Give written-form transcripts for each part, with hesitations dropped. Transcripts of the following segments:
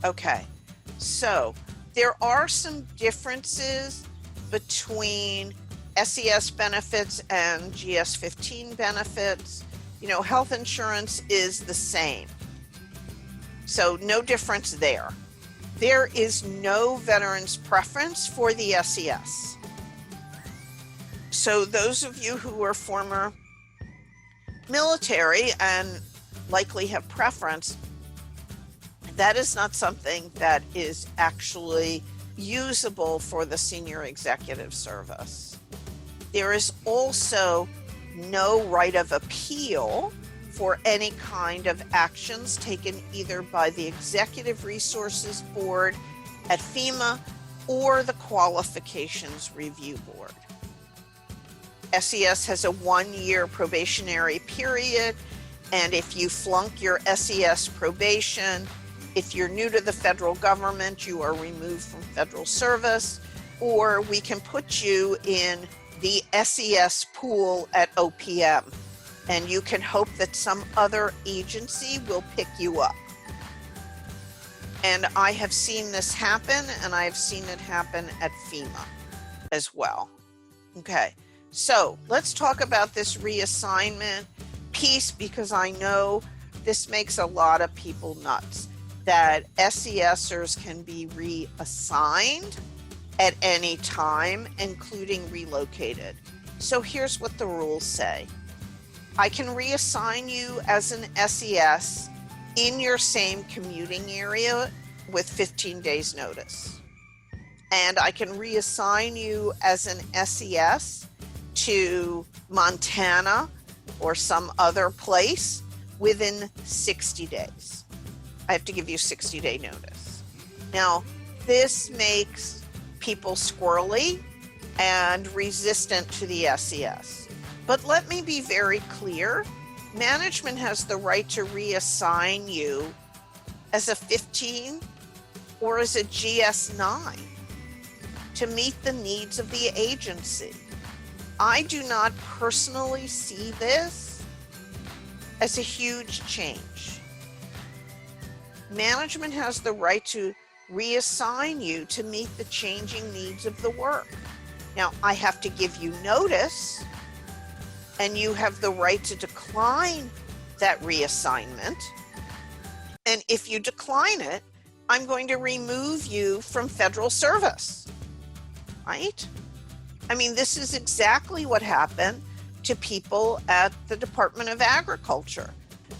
Okay, so there are some differences between SES benefits and GS-15 benefits. You know, health insurance is the same, so no difference there. There is no veterans preference for the SES. So those of you who are former military and likely have preference, that is not something that is actually usable for the senior executive service. There is also no right of appeal for any kind of actions taken either by the Executive Resources Board at FEMA or the Qualifications Review Board. SES has a 1-year probationary period, and if you flunk your SES probation, if you're new to the federal government, you are removed from federal service, or we can put you in the SES pool at OPM, and you can hope that some other agency will pick you up. And I have seen this happen, and I have seen it happen at FEMA as well. Okay, so let's talk about this reassignment piece, because I know this makes a lot of people nuts, that SESers can be reassigned at any time, including relocated. So here's what the rules say. I can reassign you as an SES in your same commuting area with 15 days notice. And I can reassign you as an SES to Montana or some other place within 60 days. I have to give you 60-day notice. Now, this makes people squirrely and resistant to the SES. But let me be very clear. Management has the right to reassign you as a 15 or as a GS9 to meet the needs of the agency. I do not personally see this as a huge change. Management has the right to reassign you to meet the changing needs of the work. Now, I have to give you notice, and you have the right to decline that reassignment. And if you decline it, I'm going to remove you from federal service, right? I mean, this is exactly what happened to people at the Department of Agriculture.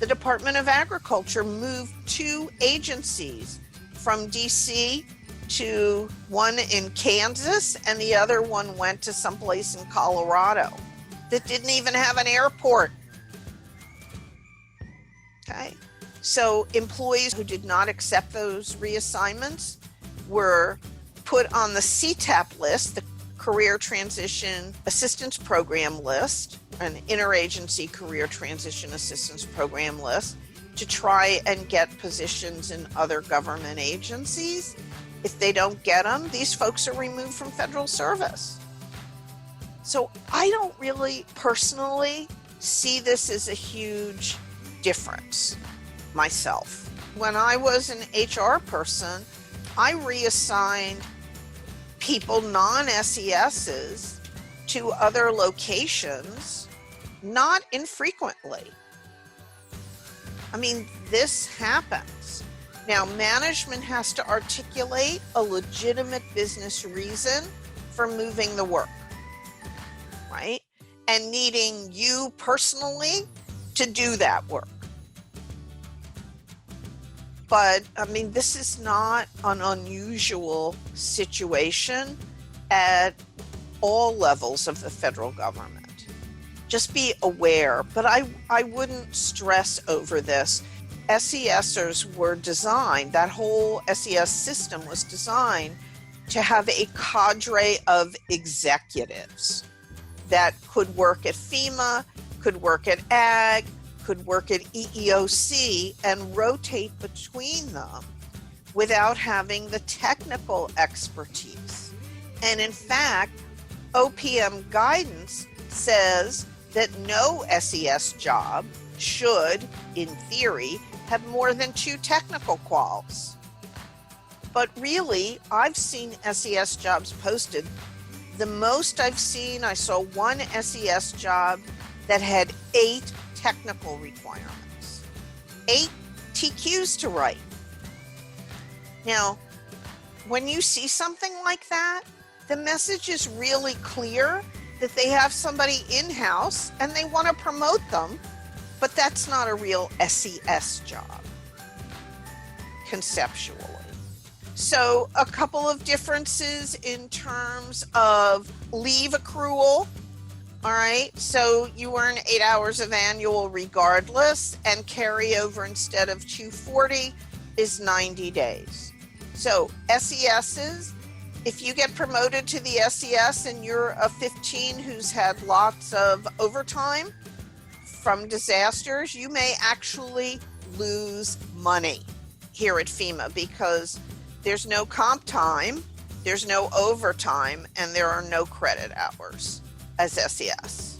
The Department of Agriculture moved 2 agencies from DC to one in Kansas, and the other one went to someplace in Colorado that didn't even have an airport. Okay, so employees who did not accept those reassignments were put on the CTAP list, the Career Transition Assistance Program list, an interagency career transition assistance program list, to try and get positions in other government agencies. If they don't get them, these folks are removed from federal service. So I don't really personally see this as a huge difference myself. When I was an HR person, I reassigned people, non-SESs, to other locations, not infrequently. I mean, this happens. Now, management has to articulate a legitimate business reason for moving the work, right? And needing you personally to do that work. But I mean, this is not an unusual situation at all levels of the federal government. Just be aware, but I wouldn't stress over this. SESers were designed, that whole SES system was designed to have a cadre of executives that could work at FEMA, could work at AG, could work at EEOC, and rotate between them without having the technical expertise. And in fact, OPM guidance says that no SES job should, in theory, have more than 2 technical quals. But really, I've seen SES jobs posted. The most I've seen, I saw one SES job that had 8 technical requirements, 8 TQs to write. Now, when you see something like that, the message is really clear that they have somebody in-house and they want to promote them, but that's not a real SES job, conceptually. So a couple of differences in terms of leave accrual. All right, so you earn 8 hours of annual regardless, and carryover instead of 240 is 90 days. So SESs, if you get promoted to the SES and you're a 15 who's had lots of overtime from disasters, you may actually lose money here at FEMA because there's no comp time, there's no overtime, and there are no credit hours as SES.